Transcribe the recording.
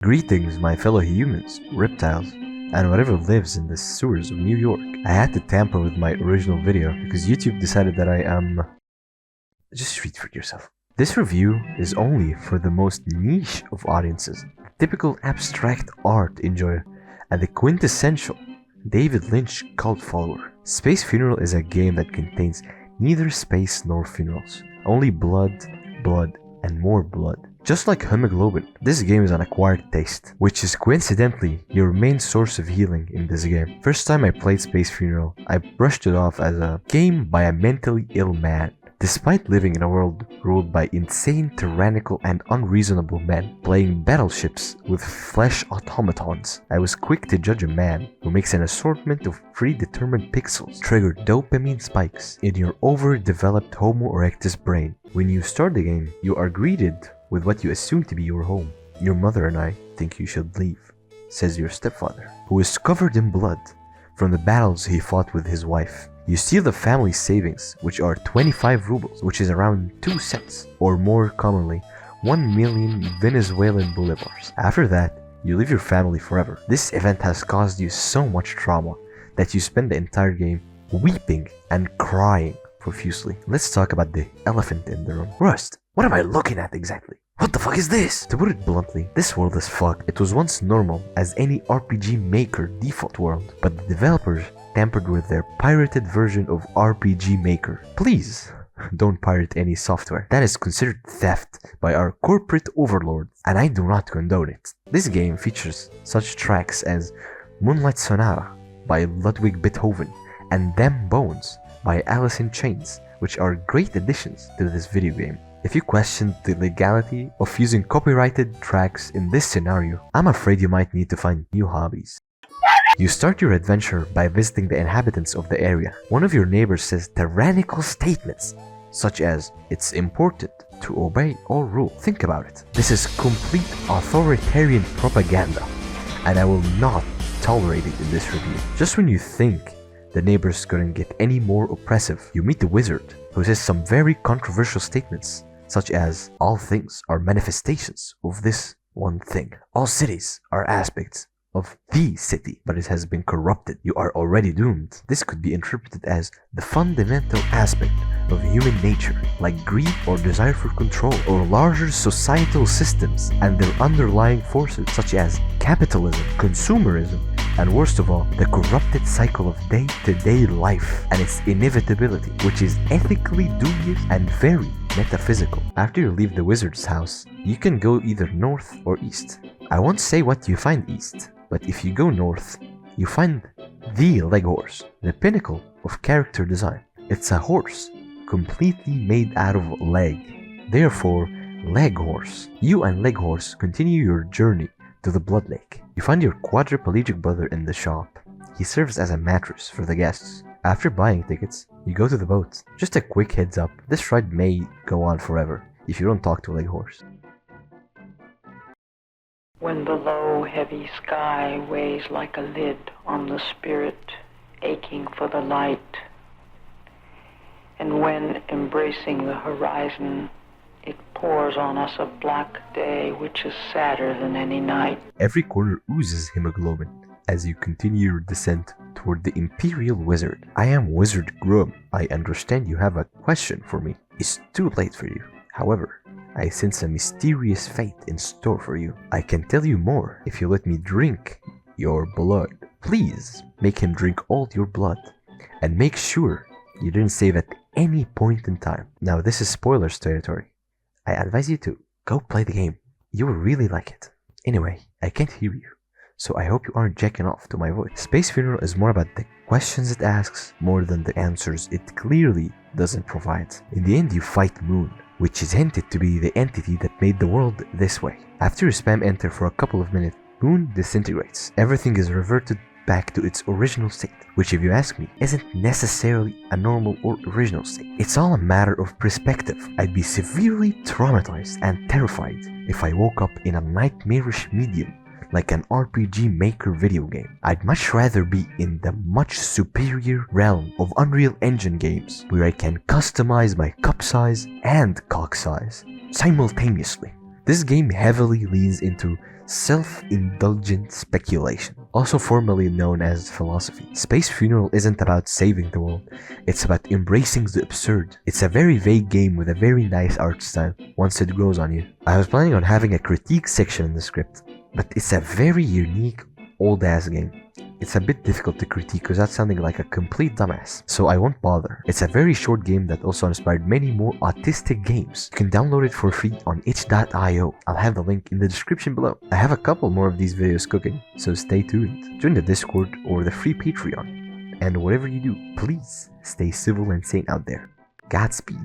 Greetings, my fellow humans, reptiles, and whatever lives in the sewers of New York. I had to tamper with my original video because YouTube decided that I am... Just read for yourself. This review is only for the most niche of audiences, the typical abstract art enjoyer, and the quintessential David Lynch cult follower. Space Funeral is a game that contains neither space nor funerals, only blood, and more blood. Just like hemoglobin, this game is an acquired taste, which is coincidentally your main source of healing in this game. First time I played Space Funeral, I brushed it off as a game by a mentally ill man. Despite living in a world ruled by insane, tyrannical, and unreasonable men playing battleships with flesh automatons, I was quick to judge a man who makes an assortment of predetermined pixels trigger dopamine spikes in your overdeveloped Homo erectus brain. When you start the game, you are greeted with what you assume to be your home. Your mother and I think you should leave, says your stepfather, who is covered in blood from the battles he fought with his wife. You steal the family's savings, which are 25 rubles, which is around 2 cents, or more commonly, 1 million Venezuelan bolivars. After that, you leave your family forever. This event has caused you so much trauma that you spend the entire game weeping and crying profusely. Let's talk about the elephant in the room. Rust, what am I looking at exactly? What the fuck is this? To put it bluntly, this world is fucked. It was once normal as any RPG Maker default world, but the developers tampered with their pirated version of RPG Maker. Please, don't pirate any software. That is considered theft by our corporate overlords, and I do not condone it. This game features such tracks as Moonlight Sonata by Ludwig Beethoven and Them Bones by Alice in Chains, which are great additions to this video game. If you question the legality of using copyrighted tracks in this scenario, I'm afraid you might need to find new hobbies. You start your adventure by visiting the inhabitants of the area. One of your neighbors says tyrannical statements, such as, "It's important to obey all rules." Think about it. This is complete authoritarian propaganda, and I will not tolerate it in this review. Just when you think the neighbors couldn't get any more oppressive, you meet the wizard, who says some very controversial statements, such as, "All things are manifestations of this one thing. All cities are aspects of the city, but it has been corrupted. You are already doomed." This could be interpreted as the fundamental aspect of human nature, like greed or desire for control, or larger societal systems and their underlying forces such as capitalism, consumerism, and worst of all, the corrupted cycle of day-to-day life and its inevitability, which is ethically dubious and very metaphysical. After you leave the wizard's house, you can go either north or east. I won't say what you find east, but if you go north, you find the leg horse, the pinnacle of character design. It's a horse completely made out of leg, therefore leg horse. You and leg horse continue your journey to the blood lake. You find your quadriplegic brother in the shop. He serves as a mattress for the guests. After buying tickets, you go to the boat. Just a quick heads up, this ride may go on forever if you don't talk to leg horse. When the low, heavy sky weighs like a lid on the spirit, aching for the light, and when, embracing the horizon, it pours on us a black day which is sadder than any night. Every corner oozes hemoglobin as you continue your descent toward the Imperial Wizard. I am Wizard Grum. I understand you have a question for me. It's too late for you. However, I sense a mysterious fate in store for you. I can tell you more if you let me drink your blood. Please make him drink all your blood, and make sure you didn't save at any point in time. Now this is spoilers territory. I advise you to go play the game. You will really like it. Anyway, I can't hear you, so I hope you aren't jacking off to my voice. Space Funeral is more about the questions it asks more than the answers it clearly doesn't provide. In the end, you fight Moon, which is hinted to be the entity that made the world this way. After you spam enter for a couple of minutes, Moon disintegrates. Everything is reverted back to its original state, which, if you ask me, isn't necessarily a normal or original state. It's all a matter of perspective. I'd be severely traumatized and terrified if I woke up in a nightmarish medium like an RPG Maker video game. I'd much rather be in the much superior realm of Unreal Engine games, where I can customize my cup size and cock size simultaneously. This game heavily leans into self-indulgent speculation, also formerly known as philosophy. Space Funeral isn't about saving the world, it's about embracing the absurd. It's a very vague game with a very nice art style once it grows on you. I was planning on having a critique section in the script, but it's a very unique old ass game. It's a bit difficult to critique without sounding like a complete dumbass, so I won't bother. It's a very short game that also inspired many more autistic games. You can download it for free on itch.io. I'll have the link in the description below. I have a couple more of these videos cooking, so stay tuned. Join the Discord or the free Patreon. And whatever you do, please stay civil and sane out there. Godspeed.